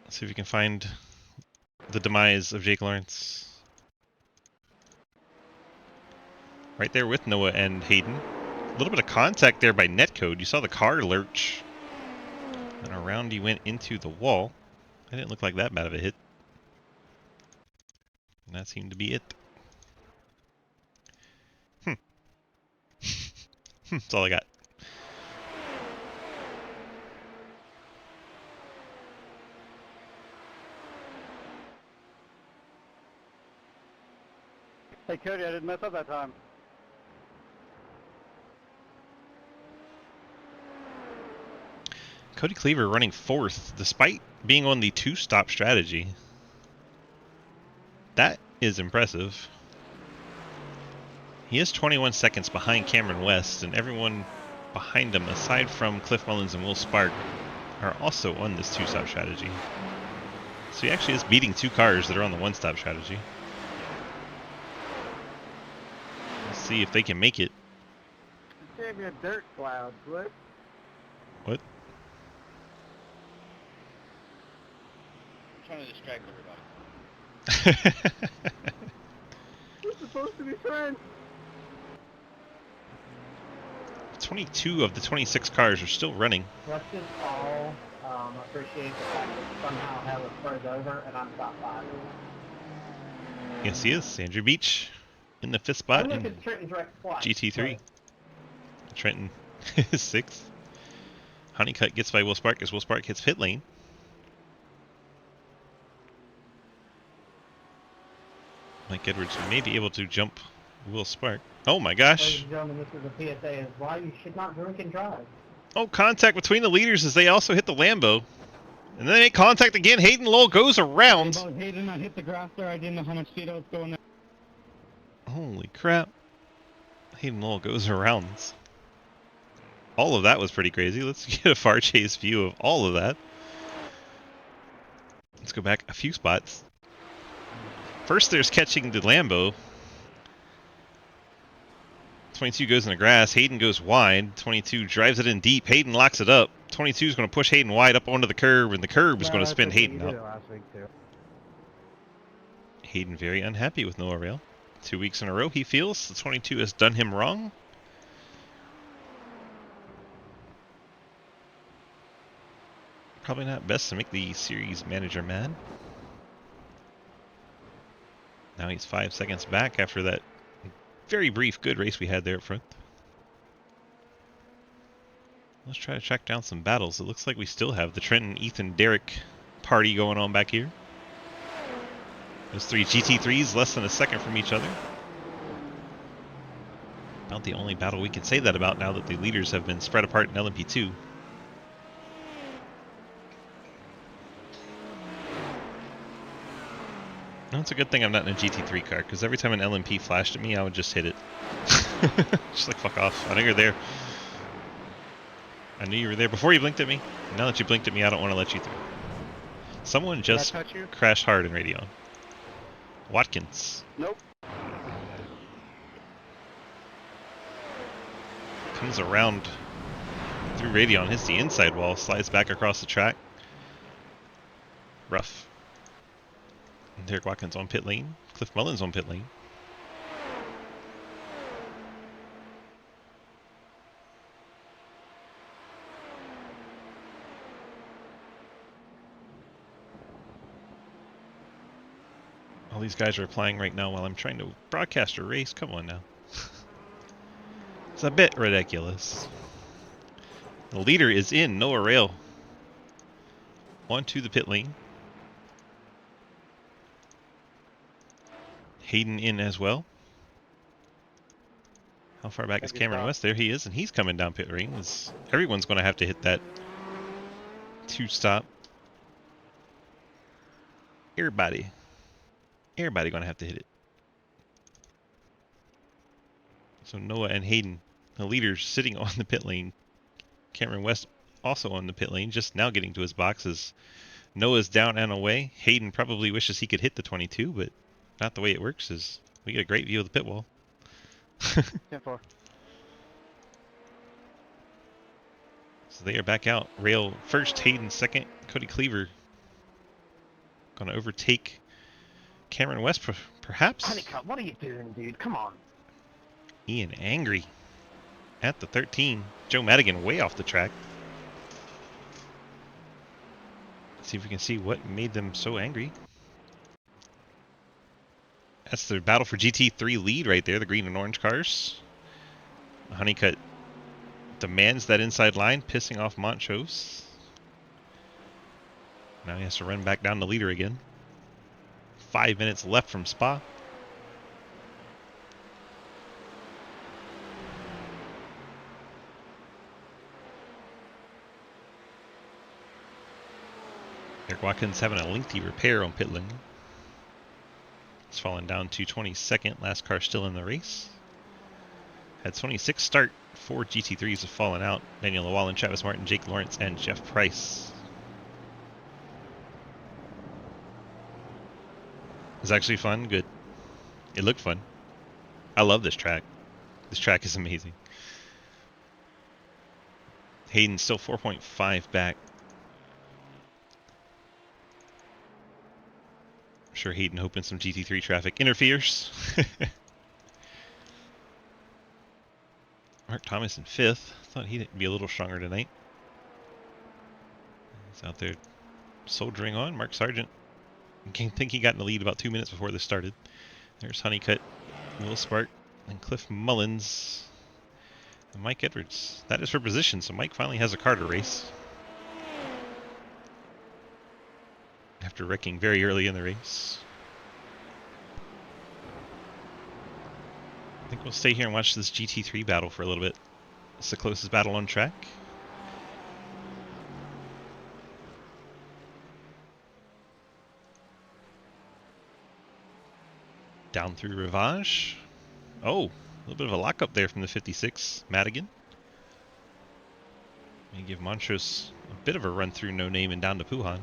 Let's see if we can find the demise of Jake Lawrence. Right there with Noah and Hayden. A little bit of contact there by Netcode. You saw the car lurch. And around he went into the wall. It didn't look like that bad of a hit. And that seemed to be it. That's all I got. Hey, Cody, I didn't mess up that time. Cody Cleaver running 4th despite being on the 2-stop strategy. That is impressive. He is 21 seconds behind Cameron West, and everyone behind him, aside from Cliff Mullins and Will Spark, are also on this 2-stop strategy. So he actually is beating 2 cars that are on the 1-stop strategy. Let's see if they can make it. You gave me a dirt cloud, Cliff. What? I'm trying to distract everybody. We're supposed to be friends. 22 of the 26 cars are still running. Let's just all appreciate the fact that somehow have us further over and I'm top 5. Yes, he is. Andrew Beach in the 5th spot Only in because Trenton's wrecked twice. GT3. Trenton is 6th. Honeycutt gets by Will Spark as Will Spark hits pit lane. Mike Edwards may be able to jump Will Spark. Oh my Ladies gosh. and gentlemen, this is a PSA is why you should not drink and drive. Oh, contact between the leaders as they also hit the Lambo. And then they make contact again. Hayden Lowell goes around. Hayden, I hit the grass there. I didn't know how much speed I was going there. Holy crap. Hayden Lowell goes around. All of that was pretty crazy. Let's get a far chase view of all of that. Let's go back a few spots. First, there's catching the Lambo. 22 goes in the grass. Hayden goes wide. 22 drives it in deep. Hayden locks it up. 22 is going to push Hayden wide up onto the curb, and the curb is going to spin Hayden You did out. it last week too. Hayden very unhappy with Noah Rail. 2 weeks in a row, he feels the 22 has done him wrong. Probably not best to make the series manager mad. Now he's 5 seconds back after that very brief good race we had there up front. Let's try to track down some battles. It looks like we still have the Trenton, Ethan, Derek party going on back here. Those 3 GT3s less than a second from each other. About the only battle we can say that about now that the leaders have been spread apart in LMP2. No, it's a good thing I'm not in a GT3 car, because every time an LMP flashed at me, I would just hit it. Just like, fuck off. I know you're there. I knew you were there before you blinked at me. Now that you blinked at me, I don't want to let you through. Someone just Did I touch you? crashed hard in Radeon. Watkins. Nope. Comes around Through Radeon, hits the inside wall, slides back across the track. Rough. And Derek Watkins on pit lane. Cliff Mullins on pit lane. All these guys are applying right now while I'm trying to broadcast a race. Come on now. It's a bit ridiculous. The leader is in, Noah Rail. Onto the pit lane. Hayden in as well. How far back is Cameron West? There he is, and he's coming down pit lane. Everyone's going to have to hit that 2-stop. Everybody going to have to hit it. So Noah and Hayden, the leaders, sitting on the pit lane. Cameron West also on the pit lane, just now getting to his boxes. Noah's down and away. Hayden probably wishes he could hit the 22, but not the way it works. Is we get a great view of the pit wall. 10-4. So they are back out. Rail first, Hayden second. Cody Cleaver going to overtake Cameron West, perhaps. Honeycutt, what are you doing, dude? Come on. Ian angry at the 13. Joe Madigan way off the track. Let's see if we can see what made them so angry. That's the battle for GT3 lead right there, the green and orange cars. Honeycutt demands that inside line, pissing off Montrose. Now he has to run back down the leader again. 5 minutes left from Spa. Eric Watkins having a lengthy repair on pit lane. It's fallen down to 22nd. Last car still in the race. Had 26 start. 4 GT3s have fallen out. Daniel Llewellyn, Travis Martin, Jake Lawrence, and Jeff Price. It was actually fun. Good. It looked fun. I love this track. This track is amazing. Hayden's still 4.5 back. I'm sure Hayden hoping some GT3 traffic interferes. Mark Thomas in 5th. Thought he'd be a little stronger tonight. He's out there soldiering on. Mark Sargent. I think he got in the lead about 2 minutes before this started. There's Honeycutt, Will Spark, and Cliff Mullins. And Mike Edwards. That is for position, so Mike finally has a car to race. After wrecking very early in the race. I think we'll stay here and watch this GT3 battle for a little bit. It's the closest battle on track. Down through Rivage. Oh, a little bit of a lockup there from the 56, Madigan. May give Montrose a bit of a run through No Name and down to Puhan.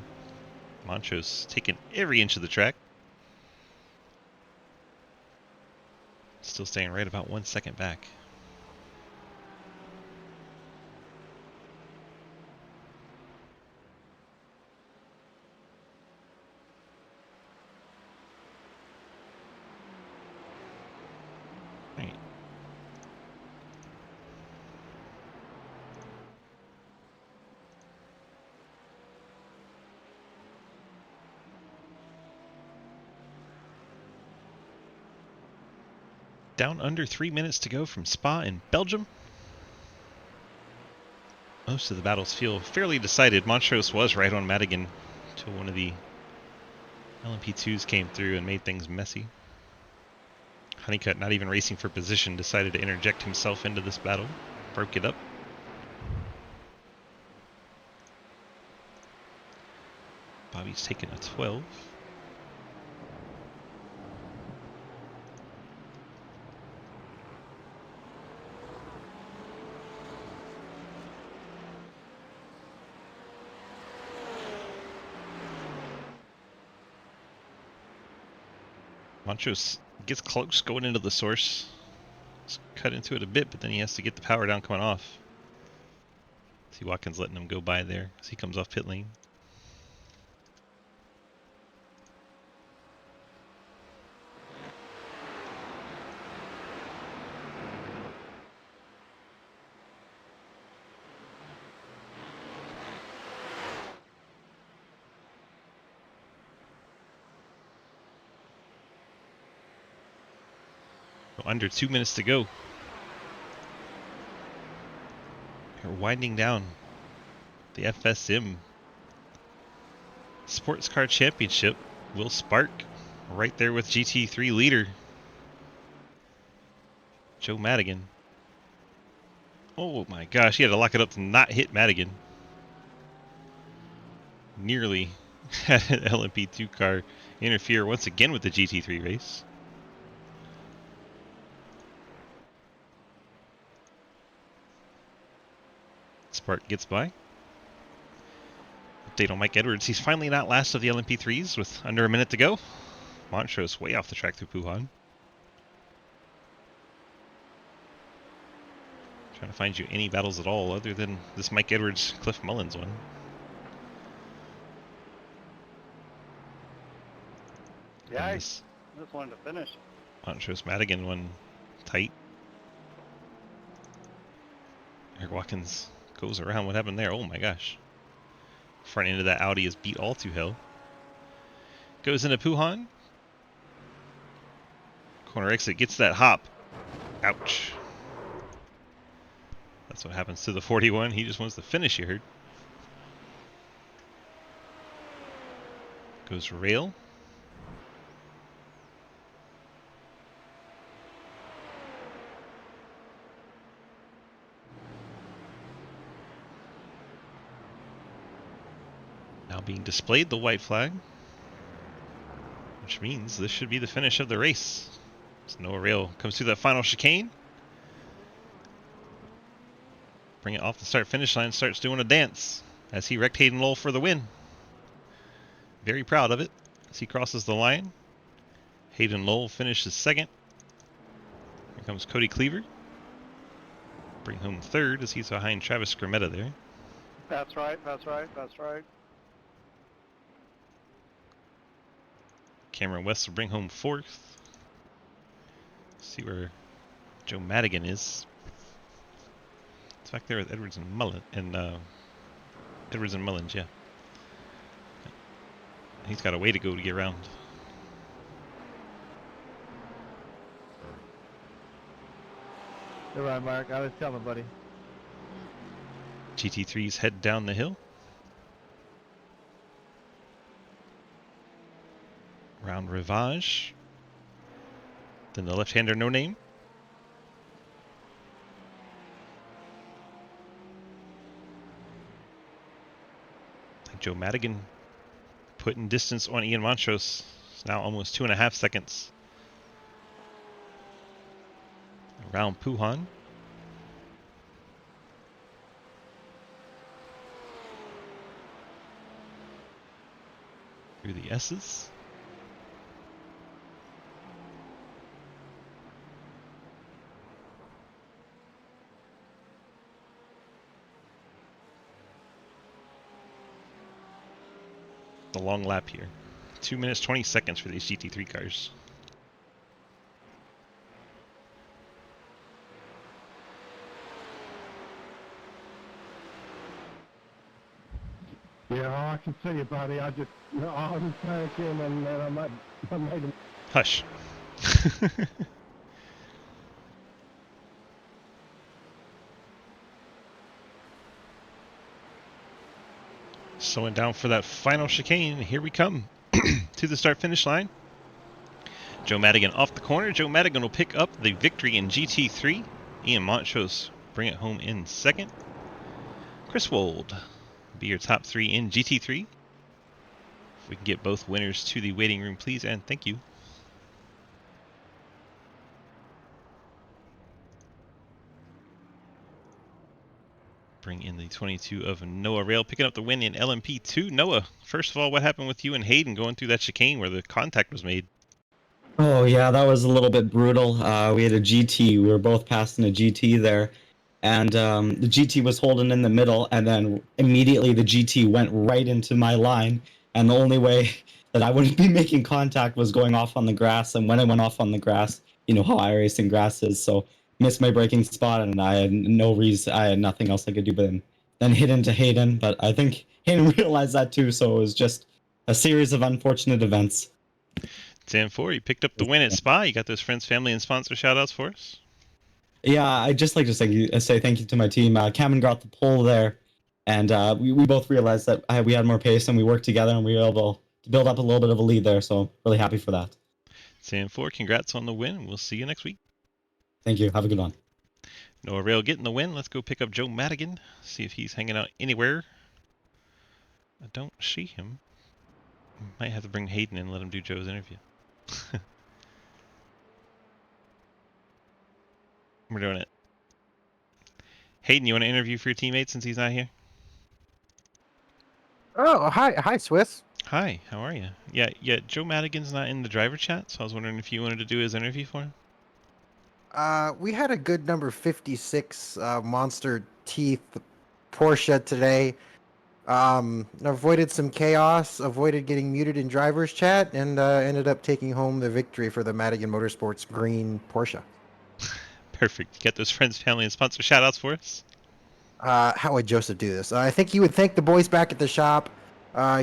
Montrose taking every inch of the track. Still staying right about 1 second back. Right. Down under 3 minutes to go from Spa in Belgium. Most of the battles feel fairly decided. Montrose was right on Madigan until one of the LMP2s came through and made things messy. Honeycutt, not even racing for position, decided to interject himself into this battle. Broke it up. Bobby's taken a 12. Montrose gets close going into the source. Let's cut into it a bit, but then he has to get the power down coming off. See Watkins letting him go by there as he comes off pit lane. Under 2 minutes to go. We're winding down the FSM Sports Car Championship. Will Spark right there with GT3 leader Joe Madigan. Oh my gosh, he had to lock it up to not hit Madigan. Nearly had an LMP2 car interfere once again with the GT3 race. Spark gets by. Update on Mike Edwards. He's finally not last of the LMP3s with under a minute to go. Montrose way off the track through Puhan. Trying to find you any battles at all other than this Mike Edwards Cliff Mullins one. Yeah, I This just wanted to finish. Montrose Madigan one tight. Eric Watkins goes around. What happened there? Oh my gosh. Front end of that Audi is beat all to hell. Goes into Puhan. Corner exit gets that hop. Ouch. That's what happens to the 41. He just wants to finish, you heard. Goes rail. Now being displayed the white flag, which means this should be the finish of the race. So Noah Rail comes through that final chicane. Bring it off the start-finish line, starts doing a dance as he wrecked Hayden Lowell for the win. Very proud of it as he crosses the line. Hayden Lowell finishes second. Here comes Cody Cleaver. Bring home third as he's behind Travis Scrimetta there. That's right, that's right, that's right. Cameron West will bring home fourth. See where Joe Madigan is. It's back there with Edwards and Mullen Edwards and Mullins, yeah. He's got a way to go to get around. You're right, Mark. I was telling buddy. GT3's head down the hill. Round Rivage. Then the left-hander No Name. Joe Madigan putting distance on Ian Montrose. It's now almost 2.5 seconds. Around Puhan. Through the S's. The long lap here. 2 minutes 20 seconds for these GT3 cars. Yeah, I can see you, buddy. I was panicking and I made him. Hush. Slowing down for that final chicane. Here we come to the start-finish line. Joe Madigan off the corner. Joe Madigan will pick up the victory in GT3. Ian Montrose bring it home in second. Chris Wold be your top three in GT3. If we can get both winners to the waiting room, please, and thank you. Bring in the 22 of Noah Rail, picking up the win in LMP2. Noah, first of all, what happened with you and Hayden going through that chicane where the contact was made? Oh yeah, that was a little bit brutal. We had a GT. We were both passing a GT there, and the GT was holding in the middle, and then immediately the GT went right into my line, and the only way that I wouldn't be making contact was going off on the grass, and when I went off on the grass, you know how iRacing grass is, so missed my braking spot, and I had nothing else I could do but then hit into Hayden, but I think Hayden realized that too, so it was just a series of unfortunate events. 10-4, you picked up the win at Spa. You got those friends, family, and sponsor shout-outs for us? Yeah, I'd just like to say thank you to my team. Cameron got the pole there, and we both realized that we had more pace, and we worked together, and we were able to build up a little bit of a lead there, so really happy for that. 10-4, congrats on the win. We'll see you next week. Thank you. Have a good one. Noah Rail getting the win. Let's go pick up Joe Madigan, see if he's hanging out anywhere. I don't see him. Might have to bring Hayden in and let him do Joe's interview. We're doing it. Hayden, you want to interview for your teammate since he's not here? Oh, hi, Swiss. Hi, how are you? Yeah, Joe Madigan's not in the driver chat, so I was wondering if you wanted to do his interview for him. We had a good number 56 Monster Teeth Porsche today. Avoided some chaos, avoided getting muted in driver's chat, and ended up taking home the victory for the Madigan Motorsports green Porsche. Perfect. Get those friends, family, and sponsor shout-outs for us. How would Joseph do this? I think he would thank the boys back at the shop.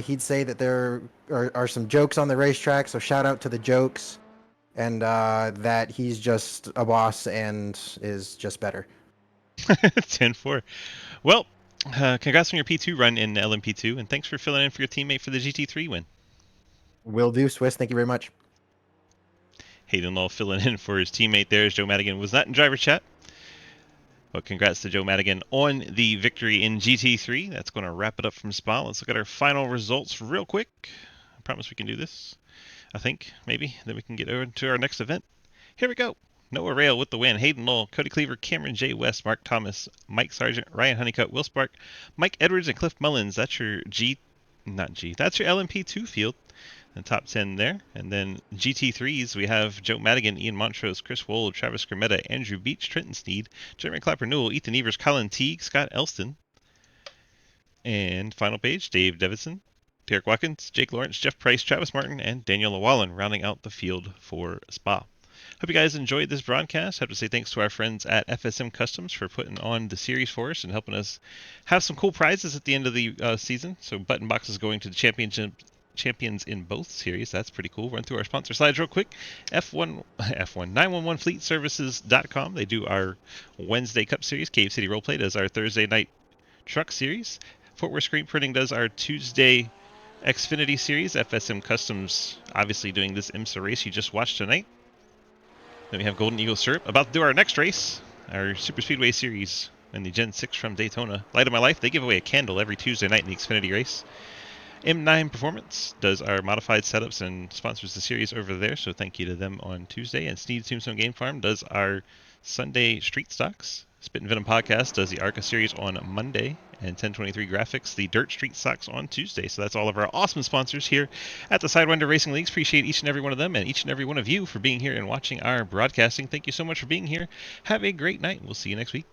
He'd say that there are some jokes on the racetrack, so shout out to the jokes, and that he's just a boss and is just better. 10-4. Well, congrats on your P2 run in LMP2, and thanks for filling in for your teammate for the GT3 win. Will do, Swiss. Thank you very much. Hayden Law filling in for his teammate there as Joe Madigan was not in driver chat. But congrats to Joe Madigan on the victory in GT3. That's going to wrap it up from Spa. Let's look at our final results real quick. I promise we can do this. I think, maybe. Then we can get over to our next event. Here we go. Noah Rail with the win. Hayden Lowell, Cody Cleaver, Cameron J. West, Mark Thomas, Mike Sargent, Ryan Honeycutt, Will Spark, Mike Edwards, and Cliff Mullins. That's your that's your LMP2 field. The top 10 there. And then GT3s, we have Joe Madigan, Ian Montrose, Chris Wold, Travis Skrmetta, Andrew Beach, Trenton Sneed, Jeremy Clapper Newell, Ethan Evers, Colin Teague, Scott Elston. And final page, Dave Devinson, Derek Watkins, Jake Lawrence, Jeff Price, Travis Martin, and Daniel Llewellyn rounding out the field for Spa. Hope you guys enjoyed this broadcast. I have to say thanks to our friends at FSM Customs for putting on the series for us and helping us have some cool prizes at the end of the season. So button boxes going to the champions in both series. That's pretty cool. Run through our sponsor slides real quick. F911fleetservices.com. They do our Wednesday Cup Series. Cave City Roleplay does our Thursday night Truck Series. Fort Worth Screen Printing does our Tuesday Xfinity Series. FSM Customs obviously doing this IMSA race you just watched tonight. Then we have Golden Eagle Syrup about to do our next race, our Super Speedway Series in the Gen 6 from Daytona. Light of My Life, they give away a candle every Tuesday night in the Xfinity race. M9 Performance does our modified setups and sponsors the series over there, so thank you to them on Tuesday. And Sneed's Tombstone Game Farm does our Sunday Street Stocks. Spit and Venom Podcast does the ARCA series on Monday, and 1023 Graphics, the Dirt Street Stocks on Tuesday. So that's all of our awesome sponsors here at the Sidewinder Racing Leagues. Appreciate each and every one of them and each and every one of you for being here and watching our broadcasting. Thank you so much for being here. Have a great night. We'll see you next week.